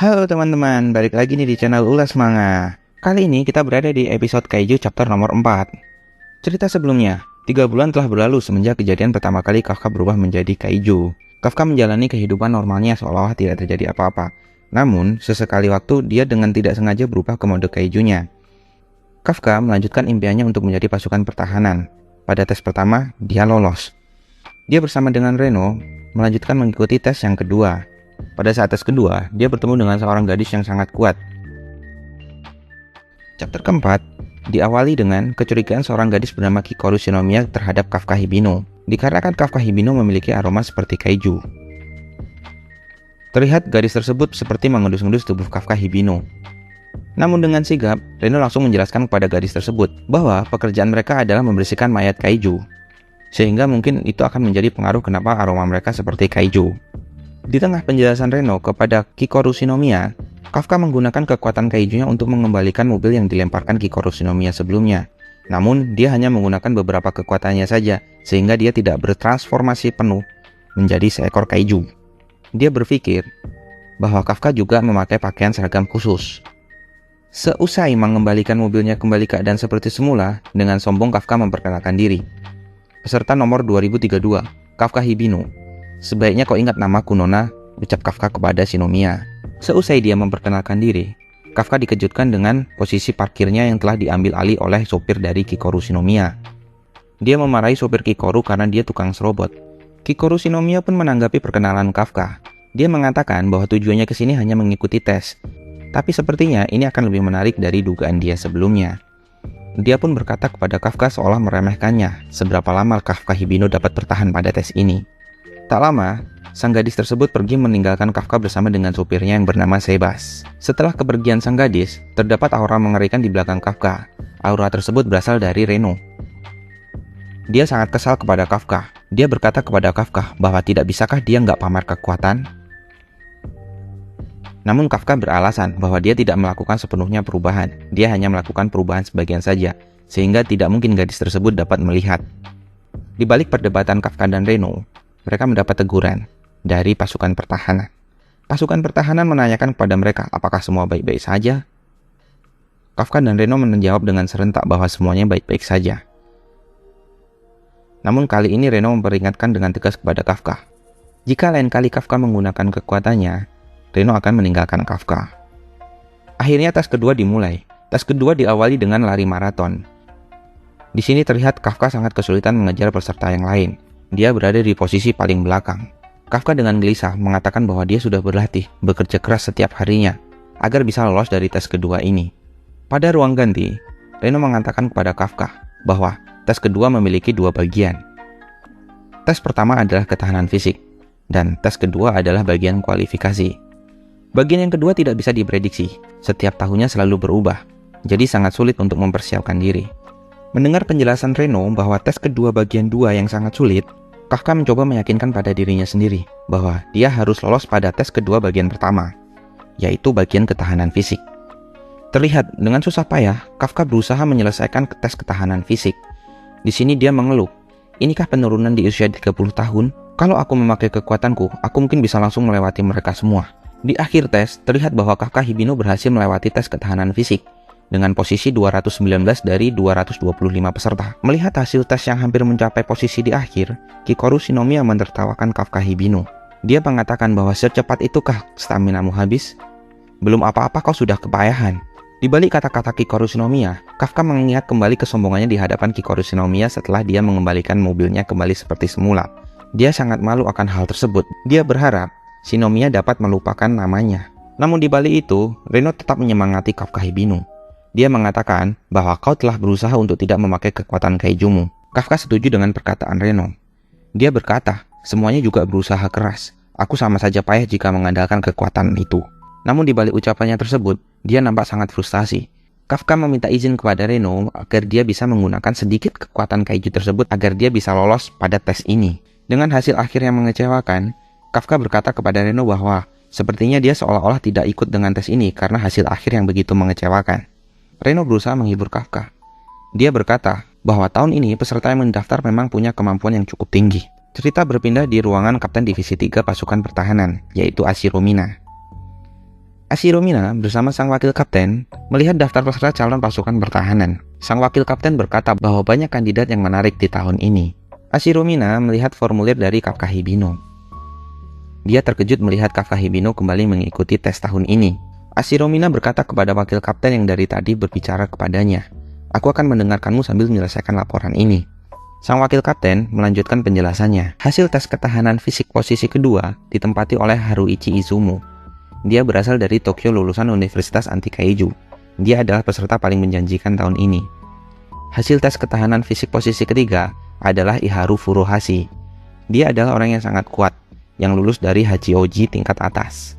Halo teman-teman, balik lagi nih di channel Ulas Manga. Kali ini kita berada di episode Kaiju chapter nomor 4. Cerita sebelumnya, 3 bulan telah berlalu semenjak kejadian pertama kali Kafka berubah menjadi Kaiju. Kafka menjalani kehidupan normalnya seolah-olah tidak terjadi apa-apa. Namun, sesekali waktu dia dengan tidak sengaja berubah ke mode Kaijunya. Kafka melanjutkan impiannya untuk menjadi pasukan pertahanan. Pada tes pertama, dia lolos. Dia bersama dengan Reno melanjutkan mengikuti tes yang kedua. Pada saat tes kedua, dia bertemu dengan seorang gadis yang sangat kuat. Chapter keempat diawali dengan kecurigaan seorang gadis bernama Kikoru Shinomiya terhadap Kafka Hibino, dikarenakan Kafka Hibino memiliki aroma seperti kaiju. Terlihat gadis tersebut seperti mengendus-endus tubuh Kafka Hibino. Namun dengan sigap, Reno langsung menjelaskan kepada gadis tersebut bahwa pekerjaan mereka adalah membersihkan mayat kaiju, sehingga mungkin itu akan menjadi pengaruh kenapa aroma mereka seperti kaiju. Di tengah penjelasan Reno kepada Kikoru Shinomiya, Kafka menggunakan kekuatan kaijunya untuk mengembalikan mobil yang dilemparkan Kikoru Shinomiya sebelumnya. Namun, dia hanya menggunakan beberapa kekuatannya saja, sehingga dia tidak bertransformasi penuh menjadi seekor kaiju. Dia berpikir bahwa Kafka juga memakai pakaian seragam khusus. Seusai mengembalikan mobilnya kembali keadaan seperti semula, dengan sombong Kafka memperkenalkan diri. Peserta nomor 2032, Kafka Hibino. Sebaiknya kau ingat namaku, Nona, ucap Kafka kepada Shinomiya. Seusai dia memperkenalkan diri, Kafka dikejutkan dengan posisi parkirnya yang telah diambil alih oleh sopir dari Kikoru Shinomiya. Dia memarahi sopir Kikoru karena dia tukang serobot. Kikoru Shinomiya pun menanggapi perkenalan Kafka. Dia mengatakan bahwa tujuannya ke sini hanya mengikuti tes. Tapi sepertinya ini akan lebih menarik dari dugaan dia sebelumnya. Dia pun berkata kepada Kafka seolah meremehkannya, seberapa lama Kafka Hibino dapat bertahan pada tes ini. Tak lama, sang gadis tersebut pergi meninggalkan Kafka bersama dengan supirnya yang bernama Sebas. Setelah kepergian sang gadis, terdapat aura mengerikan di belakang Kafka. Aura tersebut berasal dari Reno. Dia sangat kesal kepada Kafka. Dia berkata kepada Kafka bahwa tidak bisakah dia nggak pamer kekuatan. Namun Kafka beralasan bahwa dia tidak melakukan sepenuhnya perubahan. Dia hanya melakukan perubahan sebagian saja, sehingga tidak mungkin gadis tersebut dapat melihat. Di balik perdebatan Kafka dan Reno, mereka mendapat teguran dari pasukan pertahanan. Pasukan pertahanan menanyakan kepada mereka apakah semua baik-baik saja. Kafka dan Reno menjawab dengan serentak bahwa semuanya baik-baik saja. Namun kali ini Reno memperingatkan dengan tegas kepada Kafka. Jika lain kali Kafka menggunakan kekuatannya, Reno akan meninggalkan Kafka. Akhirnya tes kedua dimulai. Tes kedua diawali dengan lari maraton. Di sini terlihat Kafka sangat kesulitan mengejar peserta yang lain. Dia berada di posisi paling belakang. Kafka dengan gelisah mengatakan bahwa dia sudah berlatih, bekerja keras setiap harinya, agar bisa lolos dari tes kedua ini. Pada ruang ganti, Reno mengatakan kepada Kafka bahwa tes kedua memiliki 2 bagian. Tes pertama adalah ketahanan fisik, dan tes kedua adalah bagian kualifikasi. Bagian yang kedua tidak bisa diprediksi, setiap tahunnya selalu berubah, jadi sangat sulit untuk mempersiapkan diri. Mendengar penjelasan Reno bahwa tes kedua bagian 2 yang sangat sulit, Kafka mencoba meyakinkan pada dirinya sendiri bahwa dia harus lolos pada tes kedua bagian pertama, yaitu bagian ketahanan fisik. Terlihat dengan susah payah, Kafka berusaha menyelesaikan tes ketahanan fisik. Di sini dia mengeluh, inikah penurunan di usia 30 tahun? Kalau aku memakai kekuatanku, aku mungkin bisa langsung melewati mereka semua. Di akhir tes, terlihat bahwa Kafka Hibino berhasil melewati tes ketahanan fisik dengan posisi 219 dari 225 peserta. Melihat hasil tes yang hampir mencapai posisi di akhir, Kikoru Shinomiya menertawakan Kafka Hibino. Dia mengatakan bahwa secepat itukah staminamu habis? Belum apa-apa kau sudah kepayahan. Di balik kata-kata Kikoru Shinomiya, Kafka mengingat kembali kesombongannya di hadapan Kikoru Shinomiya setelah dia mengembalikan mobilnya kembali seperti semula. Dia sangat malu akan hal tersebut. Dia berharap Shinomiya dapat melupakan namanya. Namun di balik itu, Reno tetap menyemangati Kafka Hibino. Dia mengatakan bahwa kau telah berusaha untuk tidak memakai kekuatan kaijumu. Kafka setuju dengan perkataan Reno. Dia berkata, semuanya juga berusaha keras. Aku sama saja payah jika mengandalkan kekuatan itu. Namun di balik ucapannya tersebut, dia nampak sangat frustasi. Kafka meminta izin kepada Reno agar dia bisa menggunakan sedikit kekuatan kaiju tersebut agar dia bisa lolos pada tes ini. Dengan hasil akhir yang mengecewakan, Kafka berkata kepada Reno bahwa sepertinya dia seolah-olah tidak ikut dengan tes ini karena hasil akhir yang begitu mengecewakan. Reno berusaha menghibur Kafka. Dia berkata bahwa tahun ini peserta yang mendaftar memang punya kemampuan yang cukup tinggi. Cerita berpindah di ruangan Kapten Divisi 3 Pasukan Pertahanan, yaitu Ashiro Mina. Ashiromina bersama sang wakil kapten melihat daftar peserta calon pasukan pertahanan. Sang wakil kapten berkata bahwa banyak kandidat yang menarik di tahun ini. Ashiromina melihat formulir dari Kafka Hibino. Dia terkejut melihat Kafka Hibino kembali mengikuti tes tahun ini. Ashiromina berkata kepada wakil kapten yang dari tadi berbicara kepadanya, "Aku akan mendengarkanmu sambil menyelesaikan laporan ini." Sang wakil kapten melanjutkan penjelasannya. Hasil tes ketahanan fisik posisi kedua ditempati oleh Haruichi Izumo. Dia berasal dari Tokyo, lulusan Universitas Anti Kaiju. Dia adalah peserta paling menjanjikan tahun ini. Hasil tes ketahanan fisik posisi ketiga adalah Iharu Furuhashi. Dia adalah orang yang sangat kuat, yang lulus dari Hachioji tingkat atas.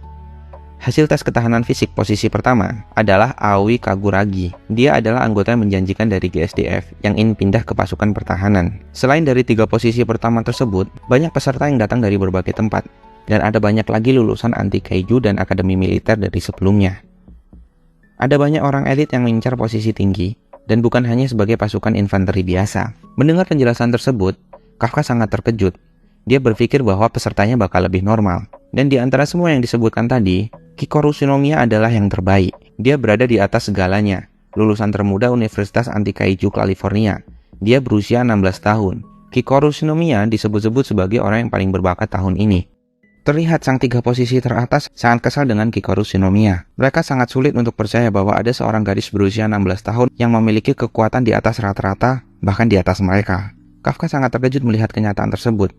Hasil tes ketahanan fisik posisi pertama adalah Aoi Kaguragi. Dia adalah anggota yang menjanjikan dari GSDF yang ingin pindah ke pasukan pertahanan. Selain dari 3 posisi pertama tersebut, banyak peserta yang datang dari berbagai tempat. Dan ada banyak lagi lulusan anti kaiju dan akademi militer dari sebelumnya. Ada banyak orang elit yang mengincar posisi tinggi, dan bukan hanya sebagai pasukan infanteri biasa. Mendengar penjelasan tersebut, Kafka sangat terkejut. Dia berpikir bahwa pesertanya bakal lebih normal. Dan di antara semua yang disebutkan tadi, Kikoru Shinomiya adalah yang terbaik. Dia berada di atas segalanya. Lulusan termuda Universitas Anti Kaiju California. Dia berusia 16 tahun. Kikoru Shinomiya disebut-sebut sebagai orang yang paling berbakat tahun ini. Terlihat sang 3 posisi teratas sangat kesal dengan Kikoru Shinomiya. Mereka sangat sulit untuk percaya bahwa ada seorang gadis berusia 16 tahun yang memiliki kekuatan di atas rata-rata, bahkan di atas mereka. Kafka sangat terkejut melihat kenyataan tersebut.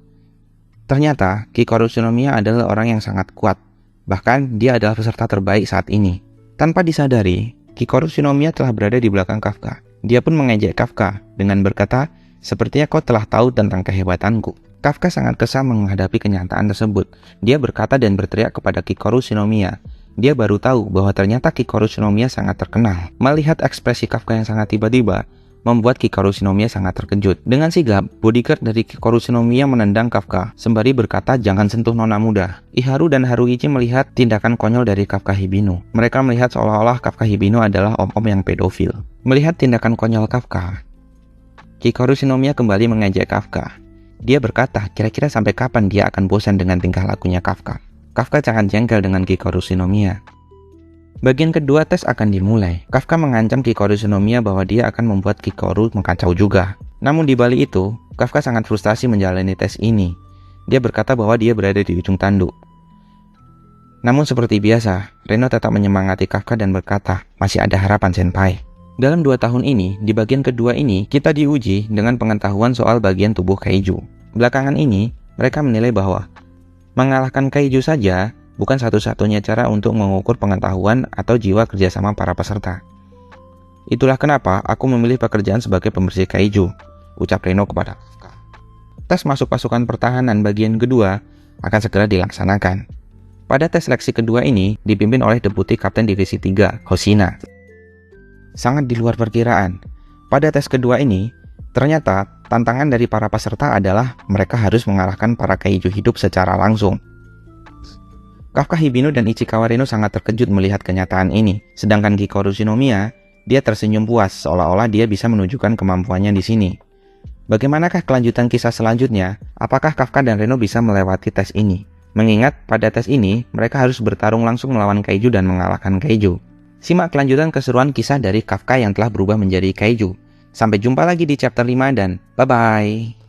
Ternyata, Kikoru Shinomiya adalah orang yang sangat kuat. Bahkan, dia adalah peserta terbaik saat ini. Tanpa disadari, Kikoru Shinomiya telah berada di belakang Kafka. Dia pun mengejek Kafka dengan berkata, "Sepertinya kau telah tahu tentang kehebatanku." Kafka sangat kesal menghadapi kenyataan tersebut. Dia berkata dan berteriak kepada Kikoru Shinomiya. Dia baru tahu bahwa ternyata Kikoru Shinomiya sangat terkenal. Melihat ekspresi Kafka yang sangat tiba-tiba, membuat Kikoru Shinomiya sangat terkejut. Dengan sigap, bodyguard dari Kikoru Shinomiya menendang Kafka, sembari berkata, "Jangan sentuh nona muda." Iharu dan Haruichi melihat tindakan konyol dari Kafka Hibino. Mereka melihat seolah-olah Kafka Hibino adalah om-om yang pedofil. Melihat tindakan konyol Kafka, Kikoru Shinomiya kembali mengejek Kafka. Dia berkata, kira-kira sampai kapan dia akan bosan dengan tingkah lakunya Kafka. Kafka sangat jengkel dengan Kikoru Shinomiya. Bagian kedua tes akan dimulai. Kafka mengancam Kikoru Shinomiya bahwa dia akan membuat Kikoru mengkacau juga. Namun di balik itu, Kafka sangat frustasi menjalani tes ini. Dia berkata bahwa dia berada di ujung tanduk. Namun seperti biasa, Reno tetap menyemangati Kafka dan berkata, "Masih ada harapan, Senpai." Dalam 2 tahun ini, di bagian kedua ini, kita diuji dengan pengetahuan soal bagian tubuh kaiju. Belakangan ini, mereka menilai bahwa mengalahkan kaiju saja bukan satu-satunya cara untuk mengukur pengetahuan atau jiwa kerjasama para peserta. Itulah kenapa aku memilih pekerjaan sebagai pembersih kaiju, ucap Reno kepada Kafka. Tes masuk pasukan pertahanan bagian kedua akan segera dilaksanakan. Pada tes seleksi kedua ini dipimpin oleh Deputi Kapten Divisi 3, Hoshina. Sangat di luar perkiraan. Pada tes kedua ini, ternyata tantangan dari para peserta adalah mereka harus mengalahkan para kaiju hidup secara langsung. Kafka Hibino dan Ichikawa Reno sangat terkejut melihat kenyataan ini. Sedangkan Kikoru Shinomiya, dia tersenyum puas seolah-olah dia bisa menunjukkan kemampuannya di sini. Bagaimanakah kelanjutan kisah selanjutnya? Apakah Kafka dan Reno bisa melewati tes ini? Mengingat pada tes ini, mereka harus bertarung langsung melawan kaiju dan mengalahkan kaiju. Simak kelanjutan keseruan kisah dari Kafka yang telah berubah menjadi kaiju. Sampai jumpa lagi di chapter 5 dan bye-bye.